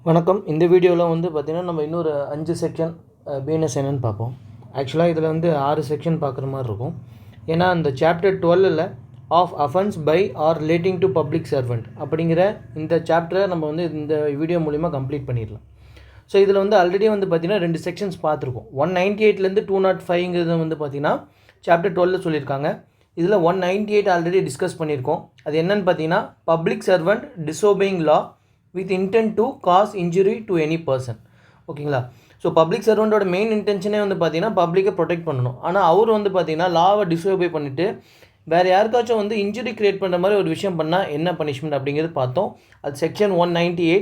வணக்கம். இந்த வீடியோவில் வந்து பார்த்திங்கன்னா நம்ம இன்னொரு 5 செக்ஷன் பிஎன்எஸ் என்னன்னு பார்ப்போம். ஆக்சுவலாக இதில் வந்து 6 செக்ஷன் பார்க்குற மாதிரி இருக்கும். ஏன்னா அந்த சாப்டர் 12ல் of offence by or relating to public servant அப்படிங்கிற இந்த சாப்டரை நம்ம வந்து இந்த வீடியோ மூலிமா கம்ப்ளீட் பண்ணிடலாம். ஸோ இதில் வந்து ஆல்ரெடி வந்து பார்த்திங்கன்னா 2 செக்ஷன்ஸ் பார்த்துருக்கோம். 198லேருந்து 205ங்கிறது வந்து பார்த்திங்கன்னா சாப்டர் 12 சொல்லியிருக்காங்க. இதில் 198 ஆல்ரெடி டிஸ்கஸ் பண்ணியிருக்கோம். அது என்னென்னு பார்த்தீங்கன்னா public servant disobeying law with intent to cause injury to any person. ஓகேங்களா? ஸோ பப்ளிக் சர்வெண்ட்டோட மெயின் இன்டென்ஷனே வந்து பார்த்தீங்கன்னா பப்ளிக்கை ப்ரொடெக்ட் பண்ணணும். ஆனால் அவர் வந்து பார்த்தீங்கன்னா லாவை டிஸோபே பண்ணிவிட்டு வேறு யாருக்காச்சும் வந்து இன்ஜுரி க்ரியேட் பண்ணுற மாதிரி ஒரு விஷயம் பண்ணால் என்ன பனிஷ்மெண்ட் அப்படிங்கிறது பார்த்தோம். அது செக்ஷன் 198.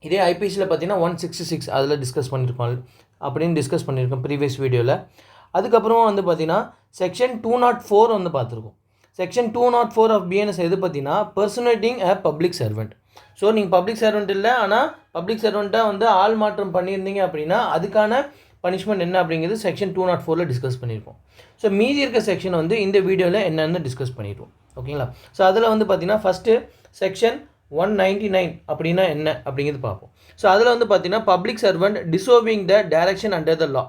இதே ஐபிசியில் பார்த்தீங்கன்னா 166 அதில் டிஸ்கஸ் பண்ணியிருக்கோம் அப்படின்னு டிஸ்கஸ் பண்ணியிருக்கோம் ப்ரீவியஸ் வீடியோவில். அதுக்கப்புறமா வந்து பார்த்தீங்கன்னா செக்ஷன் 204 வந்து பார்த்துருக்கோம். செக்ஷன் 204 ஆஃப் பிஎன்எஸ் எது பார்த்தீங்கன்னா பர்சனேட்டிங் அ பப்ளிக் சர்வெண்ட். ஸோ நீங்கள் பப்ளிக் சர்வெண்ட் இல்லை, ஆனால் பப்ளிக் சர்வெண்ட்டாக வந்து ஆள் மாற்றம் பண்ணியிருந்தீங்க அப்படின்னா அதுக்கான பனிஷ்மெண்ட் என்ன அப்படிங்கிறது செக்ஷன் 204ல் டிஸ்கஸ் பண்ணியிருக்கோம். ஸோ மீதி இருக்க செக்ஷன் வந்து இந்த வீடியோவில் என்னென்னு டிஸ்கஸ் பண்ணிடுவோம். ஓகேங்களா? ஸோ அதில் வந்து பார்த்தீங்கன்னா ஃபஸ்ட்டு செக்ஷன் 199 அப்படின்னா என்ன அப்படிங்கிறது பார்ப்போம். ஸோ அதில் வந்து பார்த்தீங்கன்னா public servant disobeying the direction under the law.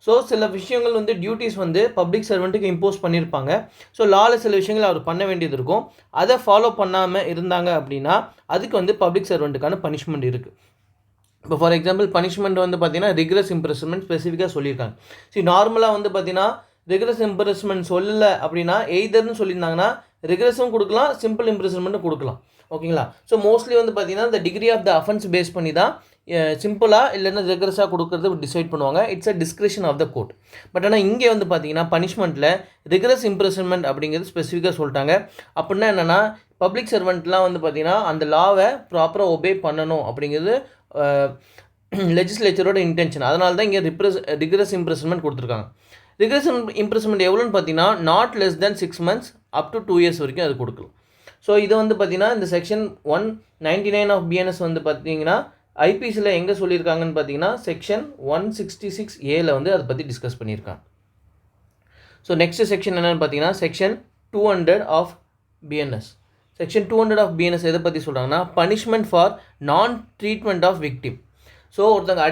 So சில விஷயங்கள் வந்து டியூட்டிஸ் வந்து பப்ளிக் சர்வெண்ட்டுக்கு இம்போஸ் பண்ணியிருப்பாங்க. ஸோ லாவில் சில விஷயங்கள் அவர் பண்ண வேண்டியது இருக்கும். அதை ஃபாலோ பண்ணாமல் இருந்தாங்க அப்படின்னா அதுக்கு வந்து பப்ளிக் சர்வெண்ட்டுக்கான பனிஷ்மெண்ட் இருக்குது. இப்போ ஃபார் எக்ஸாம்பிள் பனிஷ்மெண்ட் வந்து பார்த்தீங்கன்னா ரிக்ரஸ் இம்ப்ரெஸ்மெண்ட் ஸ்பெசிஃபிக்காக சொல்லியிருக்காங்க. சரி, நார்மலாக வந்து பார்த்தீங்கன்னா ரிக்ரஸ் இம்ப்ரெஸ்மெண்ட் சொல்லலை அப்படின்னா எய்தர்னு சொல்லியிருந்தாங்கன்னா ரிக்ரஸும் கொடுக்கலாம், சிம்பிள் இம்ப்ரெஸ்மெண்ட்டும் கொடுக்கலாம். ஓகேங்களா? ஸோ மோஸ்ட்லி வந்து பார்த்தீங்கன்னா இந்த degree of the offence base பண்ணி தான் சிம்பிளாக இல்லைன்னா ரெக்ரஸாக கொடுக்குறது டிசைட் பண்ணுவாங்க. It's a discretion of the court. But ஆனால் இங்கே வந்து பார்த்தீங்கன்னா பனிஷ்மெண்ட்டில் ரிக்ரஸ் இம்ப்ரெஸ்மெண்ட் அப்படிங்கிறது ஸ்பெசிஃபிக்காக சொல்லிட்டாங்க. அப்படின்னா என்னென்னா பப்ளிக் சர்வெண்ட்லாம் வந்து பார்த்தீங்கன்னா அந்த லாவை ப்ராப்பராக ஒபே பண்ணணும் அப்படிங்கிறது லெஜிஸ்லேச்சரோட இன்டென்ஷன். அதனால தான் இங்கே ரிக்ரஸ் இம்ப்ரெஸ்மெண்ட் கொடுத்துருக்காங்க. ரிக்ரஸ் இம்ப்ரெஸ்மெண்ட் எவ்வளோன்னு பார்த்தீங்கன்னா not less than 6 months up to 2 years வரைக்கும் அது கொடுக்கலாம். ஸோ இதை வந்து பார்த்தீங்கன்னா இந்த செக்ஷன் 199 ஆஃப் பிஎன்எஸ் வந்து பார்த்தீங்கன்னா ஐபிசியில் எங்கே சொல்லியிருக்காங்கன்னு பார்த்தீங்கன்னா செக்ஷன் 166A வந்து அதை பற்றி டிஸ்கஸ் பண்ணியிருக்காங்க. ஸோ நெக்ஸ்ட் செக்ஷன் என்னென்னு பார்த்தீங்கன்னா section 200 of BNS. Section 200 of BNS எதை பற்றி சொல்கிறாங்கன்னா punishment for non treatment of victim. So ஒருத்தங்க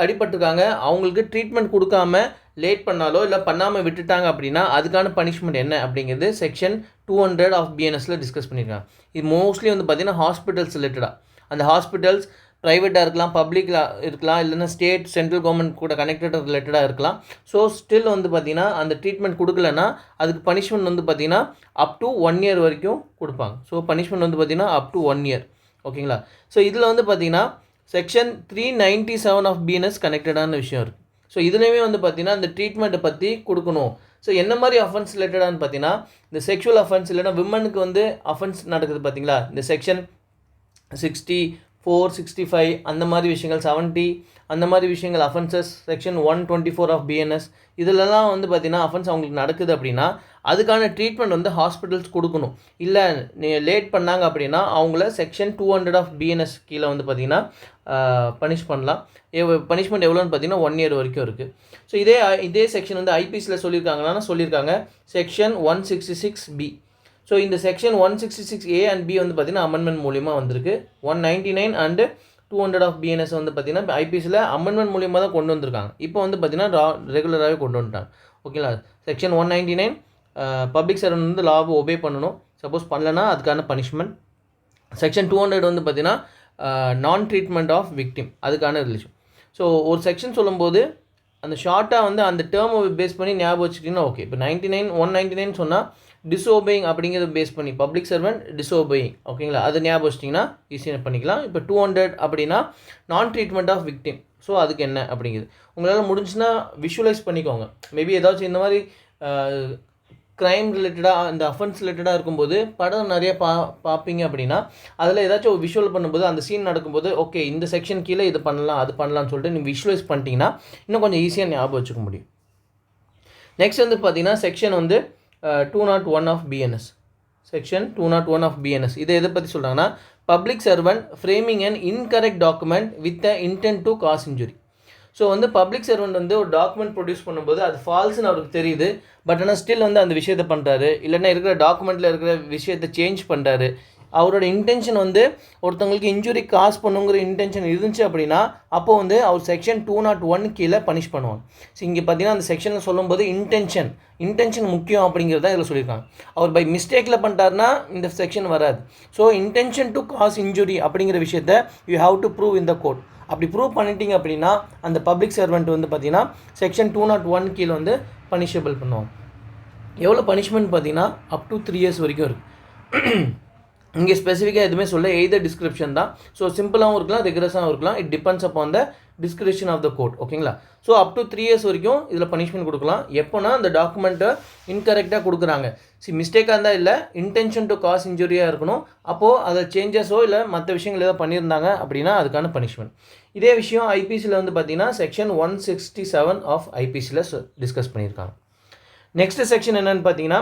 அடிபட்டிருக்காங்க, அவங்களுக்கு ட்ரீட்மெண்ட் கொடுக்காம லேட் பண்ணாலோ இல்லை பண்ணாமல் விட்டுட்டாங்க அப்படின்னா அதுக்கான பனிஷ்மெண்ட் என்ன அப்படிங்கிறது செக்ஷன் 200 ஆஃப் பிஎன்எஸில் டிஸ்கஸ் பண்ணியிருக்காங்க. இது மோஸ்ட்லி வந்து பார்த்தீங்கன்னா ஹாஸ்பிட்டல்ஸ் ரிலேட்டடாக. அந்த ஹாஸ்பிட்டல்ஸ் ப்ரைவேட்டாக இருக்கலாம், பப்ளிக்கில் இருக்கலாம், இல்லைன்னா ஸ்டேட் சென்ட்ரல் கவர்மெண்ட் கூட கனெக்டட் ரிலேட்டடாக இருக்கலாம். ஸோ ஸ்டில் வந்து பார்த்திங்கன்னா அந்த ட்ரீட்மெண்ட் கொடுக்கலன்னா அதுக்கு பனிஷ்மெண்ட் வந்து பார்த்திங்கன்னா அப் டு 1 year வரைக்கும் கொடுப்பாங்க. ஸோ பனிஷ்மெண்ட் வந்து பார்த்திங்கன்னா அப் டு 1 year. ஓகேங்களா? ஸோ இதில் வந்து பார்த்திங்கன்னா செக்ஷன் 397 ஆஃப் பிஎன்எஸ் கனெக்டடான விஷயம் இருக்குது. ஸோ இதுலேயுமே வந்து பார்த்திங்கன்னா இந்த ட்ரீட்மெண்ட்டை பற்றி கொடுக்கணும். ஸோ என்ன மாதிரி அஃபென்ஸ் ரிலேட்டடானு பார்த்தீங்கன்னா இந்த செக்ஷுவல் அஃபென்ஸ் இல்லைனா விமனுக்கு வந்து அஃபென்ஸ் நடக்குது பார்த்தீங்களா, இந்த செக்ஷன் 64, 65 அந்த மாதிரி விஷயங்கள், 70 அந்த மாதிரி விஷயங்கள் அஃபென்சஸ், செக்ஷன் 124 ஆஃப் பிஎன்எஸ் இதிலலாம் வந்து பார்த்திங்கன்னா அஃபென்ஸ் அவங்களுக்கு நடக்குது அப்படின்னா அதுக்கான ட்ரீட்மெண்ட் வந்து ஹாஸ்பிட்டல்ஸ் கொடுக்கணும். இல்லை லேட் பண்ணாங்க அப்படின்னா அவங்கள செக்ஷன் 200 ஆஃப் பிஎன்எஸ் கீழே வந்து பார்த்திங்கன்னா பனிஷ் பண்ணலாம். பனிஷ்மெண்ட் எவ்வளோன்னு பார்த்தீங்கன்னா 1 year வரைக்கும் இருக்குது. ஸோ இதே செக்ஷன் வந்து ஐபிசியில் சொல்லியிருக்காங்க செக்ஷன் 166B. ஸோ இந்த செக்ஷன் 166A and B வந்து பார்த்திங்கன்னா அமெண்ட்மெண்ட் மூலிமா வந்திருக்கு. 199 and 200 ஆஃப் பிஎன்எஸ் வந்து பார்த்திங்கன்னா ஐபிசியில் அமெண்ட்மெண்ட் மூலிமா தான் கொண்டு வந்திருக்காங்க. இப்போ வந்து பார்த்திங்கன்னா ரெகுலராகவே கொண்டு வந்துட்டாங்க. ஓகேங்களா? செக்ஷன் 199 பப்ளிக் சர்வெண்ட் வந்து லாவை ஒபே பண்ணணும், சப்போஸ் பண்ணலன்னா அதுக்கான பனிஷ்மெண்ட். செக்ஷன் 200 வந்து பார்த்திங்கன்னா நான் ட்ரீட்மெண்ட் ஆஃப் விக்டிம் அதுக்கான ரிலேஷன். ஸோ ஒரு செக்ஷன் சொல்லும்போது அந்த ஷார்ட்டாக வந்து அந்த டேர்மை பேஸ் பண்ணி ஞாபகம் வச்சுக்கிட்டிங்கன்னா ஓகே. இப்போ 199 சொன்னால் டிஸோபேயிங் அப்படிங்கிறத பேஸ் பண்ணி பப்ளிக் சர்வெண்ட் டிஸோபேயிங். ஓகேங்களா? அதை ஞாபகம் வச்சிட்டிங்கன்னா ஈஸியாக பண்ணிக்கலாம். இப்போ 200 அப்படின்னா நான் ட்ரீட்மெண்ட் ஆஃப் விக்டிம். ஸோ அதுக்கு என்ன அப்படிங்கிறது உங்களால் முடிஞ்சுன்னா விஷுவலைஸ் பண்ணிக்கோங்க. மேபி ஏதாச்சும் இந்த மாதிரி க்ரைம் ரிலேட்டடாக அந்த அஃபென்ஸ் ரிலேட்டடாக இருக்கும்போது படம் நிறைய பார்ப்பீங்க அப்படின்னா அதில் ஏதாச்சும் ஒரு விஷுவல் பண்ணும்போது அந்த சீன் நடக்கும்போது ஓகே இந்த செக்ஷன் கீழே இது பண்ணலாம் அது பண்ணலாம்னு சொல்லிட்டு நீங்கள் விஷுவலைஸ் பண்ணிட்டீங்கன்னா இன்னும் கொஞ்சம் ஈஸியாக ஞாபகம் வச்சுக்க முடியும். நெக்ஸ்ட் வந்து பார்த்தீங்கன்னா செக்ஷன் வந்து 201 of BNS. Section 201 of BNS இதை எதை பற்றி சொல்கிறாங்கன்னா public servant framing and incorrect document with a intent to cause injury. So வந்து பப்ளிக் சர்வெண்ட் வந்து ஒரு டாக்குமெண்ட் ப்ரொடியூஸ் பண்ணும்போது அது ஃபால்ஸ்னு அவருக்கு தெரியுது, பட் ஆனால் ஸ்டில் வந்து அந்த விஷயத்தை பண்ணுறாரு, இல்லைன்னா இருக்கிற டாக்குமெண்ட்டில் இருக்கிற விஷயத்தை சேஞ்ச் பண்ணுறாரு அவரோட இன்டென்ஷன் வந்து ஒருத்தவங்களுக்கு இன்ஜுரி காஸ் பண்ணுங்கிற இன்டென்ஷன் இருந்துச்சு அப்படின்னா அப்போ வந்து அவர் செக்ஷன் 201 கீழே பனிஷ் பண்ணுவாங்க. ஸோ இங்கே பார்த்தீங்கன்னா அந்த செக்ஷனில் சொல்லும்போது இன்டென்ஷன் முக்கியம் அப்படிங்கிறத இதில் சொல்லியிருக்காங்க. அவர் பை மிஸ்டேக்கில் பண்ணிட்டாருன்னா இந்த செக்ஷன் வராது. So intention to cause injury அப்படிங்கிற விஷயத்த you have to prove in the court. அப்படி ப்ரூவ் பண்ணிட்டீங்க அப்படின்னா அந்த பப்ளிக் சர்வெண்ட் வந்து பார்த்தீங்கன்னா செக்ஷன் 201 கீழே வந்து பனிஷபிள் பண்ணுவாங்க. எவ்வளோ பனிஷ்மெண்ட் பார்த்தீங்கன்னா அப் டு 3 years வரைக்கும் இருக்குது. இங்கே ஸ்பெசிஃபிக்காக எதுவுமே சொல்ல, எய்தர் டிஸ்கிரிப்ஷன் தான். ஸோ சிம்பிளாகவும் இருக்கலாம், ரெகுலஸாகவும் இருக்கலாம். It depends upon the description of the court. ஓகேங்களா? ஸோ அப் டு 3 years வரைக்கும் இதில் பனிஷ்மெண்ட் கொடுக்கலாம். எப்போனா அந்த டாக்குமெண்ட்டை இன்கரெக்டாக கொடுக்குறாங்க, மிஸ்டேக்காக இருந்தால் இல்லை, இன்டென்ஷன் டு காஸ் இன்ஜுரியாக இருக்கணும், அப்போது அதை சேஞ்சஸோ இல்லை மற்ற விஷயங்கள் ஏதோ பண்ணியிருந்தாங்க அப்படின்னா அதுக்கான பனிஷ்மெண்ட். இதே விஷயம் ஐபிசியில் வந்து பார்த்தீங்கன்னா செக்ஷன் 167 ஆஃப் ஐபிசியில் டிஸ்கஸ் பண்ணியிருக்காங்க. நெக்ஸ்ட் செக்ஷன் என்னென்னு பார்த்தீங்கன்னா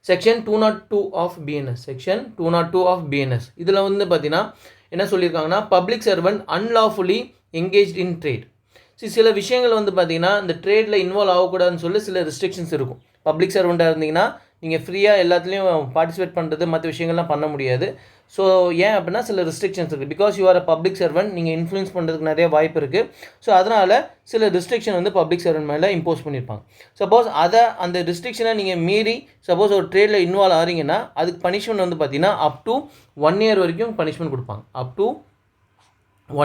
section 202 of BNS. Section 202 of BNS இதில் வந்து பார்த்தீங்கன்னா என்ன சொல்லியிருக்காங்கன்னா public servant unlawfully engaged in trade. சில விஷயங்கள் வந்து பார்த்தீங்கன்னா இந்த ட்ரேடில் இன்வால்வ் ஆகக்கூடாதுன்னு சொல்லி சில ரெஸ்ட்ரிக்ஷன்ஸ் இருக்கும். பப்ளிக் சர்வெண்ட்டாக இருந்தீங்கன்னா நீங்கள் ஃப்ரீயாக எல்லாத்துலேயும் பார்ட்டிசிபேட் பண்ணுறது மற்ற விஷயங்கள்லாம் பண்ண முடியாது. ஸோ ஏன் அப்படின்னா சில ரெஸ்ட்ரிக்ஷன்ஸ் இருக்குது. Because you are a public servant, நீங்கள் இன்ஃப்ளூயன்ஸ் பண்ணுறதுக்கு நிறைய வாய்ப்பு இருக்குது. ஸோ அதனால் சில ரெஸ்ட்ரிக்ஷன் வந்து பப்ளிக் சர்வெண்ட் மேலே இம்போஸ் பண்ணியிருப்பாங்க. சப்போஸ் அந்த ரெஸ்ட்ரிக்ஷனை நீங்கள் மீறி சப்போஸ் ஒரு ட்ரேடில் இன்வால்வ் ஆகிறீங்கன்னா அதுக்கு பனிஷ்மெண்ட் வந்து பார்த்தீங்கன்னா அப் டு 1 year வரைக்கும் பனிஷ்மெண்ட் கொடுப்பாங்க. அப் டு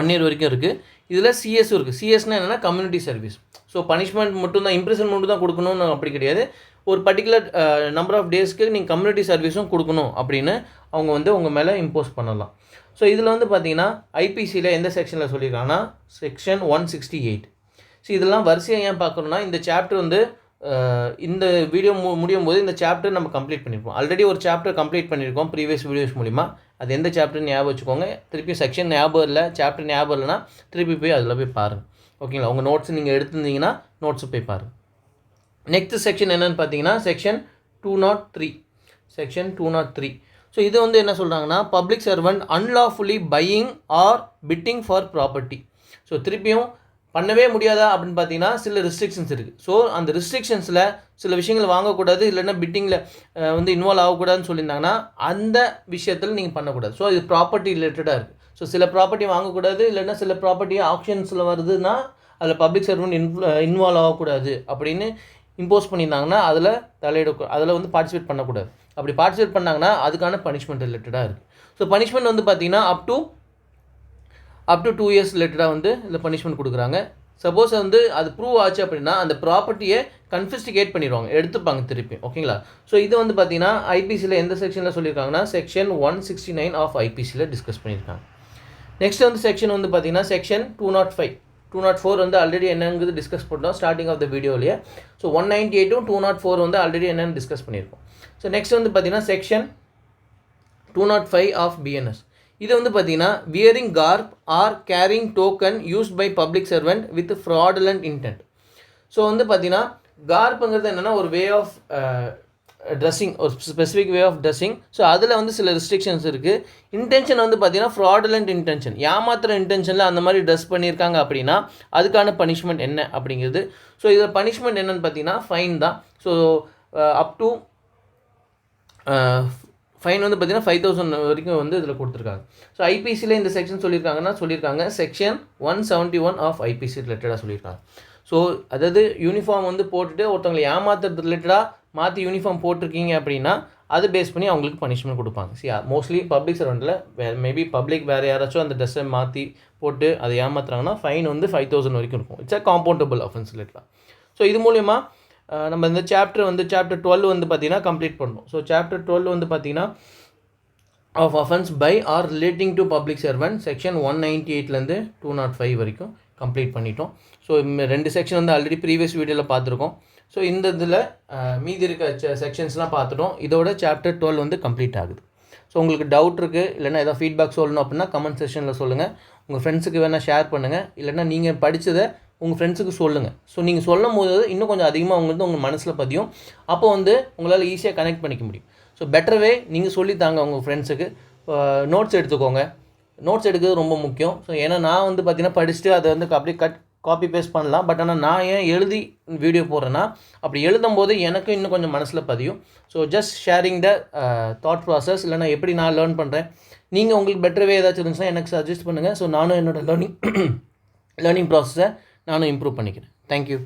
1 year வரைக்கும் இருக்குது. இதில் சிஎஸும் இருக்குது. சிஎஸ்னால் என்னென்னா கம்யூனிட்டி சர்வீஸ். ஸோ பனிஷ்மெண்ட் மட்டும் தான், இம்ப்ரெஷன் மட்டும் தான் கொடுக்கணும்னு அப்படி கிடையாது. ஒரு பர்டிகுலர் நம்பர் ஆஃப் டேஸ்க்கு நீங்கள் கம்யூனிட்டி சர்வீஸும் கொடுக்கணும் அப்படின்னு அவங்க வந்து உங்கள் மேலே இம்போஸ் பண்ணலாம். ஸோ இதில் வந்து பார்த்தீங்கன்னா ஐபிசியில் எந்த செக்ஷனில் சொல்லியிருக்காங்கன்னா செக்ஷன் 168. ஸோ இதெல்லாம் வரிசையாக ஏன் பார்க்கணுன்னா இந்த சாப்டர் வந்து இந்த வீடியோ முடியும் போது இந்த சாப்டர் நம்ம கம்ப்ளீட் பண்ணியிருப்போம். ஆல்ரெடி ஒரு சாப்டர் கம்ப்ளீட் பண்ணியிருக்கோம் ப்ரீவியஸ் வீடியோஸ் மூலிமா. அது எந்த சாப்டர் ஞாபகம் வச்சுக்கோங்க. திருப்பி செக்ஷன் ஞாபகம் இல்லை, சாப்டர் ஞாபகம் இல்லைனா திருப்பி போய் அதில் போய் பாருங்கள். ஓகேங்களா? உங்கள் நோட்ஸ் நீங்கள் எடுத்துருந்தீங்கன்னா நோட்ஸு போய் பாருங்கள். நெக்ஸ்ட் செக்ஷன் என்னென்னு பார்த்தீங்கன்னா செக்ஷன் 203. செக்ஷன் 203. ஸோ இது வந்து என்ன சொல்கிறாங்கன்னா public servant unlawfully buying or bidding for property. So திருப்பியும் பண்ணவே முடியாதா அப்படின்னு பார்த்தீங்கன்னா சில ரெஸ்ட்ரிக்ஷன்ஸ் இருக்குது. ஸோ அந்த ரெஸ்ட்ரிக்ஷன்ஸில் சில விஷயங்கள் வாங்கக்கூடாது, இல்லைன்னா பிட்டிங்கில் வந்து இன்வால்வ் ஆகக்கூடாதுன்னு சொல்லியிருந்தாங்கன்னா அந்த விஷயத்தில் நீங்கள் பண்ணக்கூடாது. ஸோ இது ப்ராப்பர்ட்டி ரிலேட்டடாக இருக்குது. ஸோ சில ப்ராப்பர்ட்டி வாங்கக்கூடாது, இல்லைன்னா சில ப்ராப்பர்ட்டி ஆப்ஷன்ஸில் வருதுன்னா அதில் பப்ளிக் சர்வெண்ட் இன்வால்வ் ஆகக்கூடாது அப்படின்னு இம்போஸ் பண்ணியிருந்தாங்கன்னா அதில் வந்து பார்ட்டிசிபேட் பண்ணக்கூடாது. அப்படி பார்ட்டிசிபேட் பண்ணாங்கன்னா அதுக்கான பனிஷ்மெண்ட் ரிலேட்டடாக இருக்குது. ஸோ பனிஷ்மெண்ட் வந்து பார்த்தீங்கன்னா அப் டு 2 years ரிலேட்டடாக வந்து இதில் பனிஷ்மெண்ட் கொடுக்குறாங்க. சப்போஸ் வந்து அது ப்ரூவ் ஆச்சு அப்படின்னா அந்த ப்ராப்பர்ட்டியை கன்ஃபிஸ்டிகேட் பண்ணிடுவாங்க, எடுத்துப்பாங்க திருப்பி. ஓகேங்களா? ஸோ இது வந்து பார்த்தீங்கன்னா ஐபிசியில் எந்த செக்ஷனில் சொல்லியிருக்காங்கன்னா செக்ஷன் 169 ஆஃப் ஐபிசியில் டிஸ்கஸ் பண்ணியிருக்காங்க. நெக்ஸ்ட் வந்து செக்ஷன் வந்து பார்த்தீங்கன்னா செக்ஷன் 205. 204 வந்து ஆல்ரெடி என்னங்கிறது டிஸ்கஸ் பண்ணோம் ஸ்டார்டிங் ஆஃப் த வீடியோலேயே. ஸோ 198ம் 204 வந்து ஆல்ரெடி என்னென்னு டிஸ்கஸ் பண்ணியிருக்கோம். ஸோ நெக்ஸ்ட் வந்து பார்த்தீங்கன்னா செக்ஷன் 205 ஆஃப் பிஎன்எஸ். இது வந்து பார்த்தீங்கன்னா wearing garb or carrying token used by public servant with fraudulent intent. So வந்து பார்த்தீங்கன்னா கார்ப்புங்கிறது என்னென்னா ஒரு வே ஆஃப் ட்ரெஸ்ஸிங், ஒரு specific way of dressing. So அதில் வந்து சில ரெஸ்ட்ரிக்ஷன்ஸ் இருக்குது. இன்டென்ஷன் வந்து பார்த்தீங்கன்னா ஃப்ராடுலண்ட் இன்டென்ஷன், ஏமாத்துற இன்டென்ஷனில் அந்த மாதிரி ட்ரெஸ் பண்ணியிருக்காங்க அப்படின்னா அதுக்கான பனிஷ்மெண்ட் என்ன அப்படிங்கிறது. ஸோ இதில் பனிஷ்மெண்ட் என்னென்னு பார்த்தீங்கன்னா ஃபைன் தான். ஸோ அப் டு ஃபைன் வந்து பார்த்தீங்கன்னா 5,000 வரைக்கும் வந்து இதில் கொடுத்துருக்காங்க. ஸோ ஐபிசியில் இந்த செக்ஷன் சொல்லியிருக்காங்க செக்ஷன் 171 ஆஃப் ஐபிசி ரிலேட்டடாக சொல்லியிருக்காங்க. ஸோ அதாவது யூனிஃபார்ம் வந்து போட்டுட்டு ஒருத்தவங்களை ஏமாத்துறது ரிலேட்டடாக மாற்றி யூனிஃபார்ம் போட்டிருக்கீங்க அப்படின்னா அதை பேஸ் பண்ணி அவங்களுக்கு பனிஷ்மெண்ட் கொடுப்பாங்க. மோஸ்ட்லி பப்ளிக் சர்வெண்ட்டில் மேபி பப்ளிக் வேறு யாராச்சும் அந்த ட்ரெஸ்ஸை மாற்றி போட்டு அதை ஏமாத்துறாங்கன்னா ஃபைன் வந்து 5,000 வரைக்கும் இருக்கும். இட்ஸ் அ காம்பவுண்டபிள் அஃபென்ஸ் ரிலேட்டடாக. ஸோ இது மூலமா நம்ம இந்த சாப்டர் 12 வந்து பார்த்திங்கன்னா கம்ப்ளீட் பண்ணணும். ஸோ சாப்டர் 12 வந்து பார்த்திங்கன்னா of offence by or relating to public servant section 198லேருந்து 205 வரைக்கும் கம்ப்ளீட் பண்ணிட்டோம். ஸோ 2 செக்ஷன் வந்து ஆல்ரெடி ப்ரீவியஸ் வீடியோவில் பார்த்துருக்கோம். ஸோ இந்த இதில் மீதி இருக்க செக்ஷன்ஸ்லாம் பார்த்துட்டோம். இதோட சாப்டர் 12 வந்து கம்ப்ளீட் ஆகுது. ஸோ உங்களுக்கு டவுட் இருக்குது, இல்லைனா ஏதாவது ஃபீட்பேக் சொல்லணும் அப்படின்னா கமெண்ட் செக்ஷனில் சொல்லுங்கள். உங்கள் ஃப்ரெண்ட்ஸுக்கு வேணால் ஷேர் பண்ணுங்கள், இல்லைனா நீங்கள் படித்ததை உங்கள் ஃப்ரெண்ட்ஸுக்கு சொல்லுங்கள். ஸோ நீங்கள் சொல்லும் போது இன்னும் கொஞ்சம் அதிகமாக உங்களுக்கு உங்கள் மனசில் பதியும். அப்போ வந்து உங்களால் ஈஸியாக கனெக்ட் பண்ணிக்க முடியும். ஸோ பெட்டர்வே நீங்கள் சொல்லித்தாங்க உங்கள் ஃப்ரெண்ட்ஸுக்கு. நோட்ஸ் எடுத்துக்கோங்க. நோட்ஸ் எடுக்கிறது ரொம்ப முக்கியம். ஸோ ஏன்னா நான் வந்து பார்த்திங்கன்னா படிச்சுட்டு அதை வந்து அப்படியே காப்பி பேஸ்ட் பண்ணலாம். பட் ஆனால் நான் ஏன் எழுதி வீடியோ போடுறேன்னா, அப்படி எழுதும் போது எனக்கு இன்னும் கொஞ்சம் மனசில் பதியும். So just sharing the thought process, இல்லைனா எப்படி நான் லேர்ன் பண்ணுறேன். நீங்கள் உங்களுக்கு பெட்டர் வே ஏதாச்சும் இருந்துச்சுன்னா எனக்கு சஜஸ்ட் பண்ணுங்கள். ஸோ நானும் என்னோடய லேர்னிங் ப்ராசஸை நானும் இம்ப்ரூவ் பண்ணிக்கிறேன். தேங்க்யூ.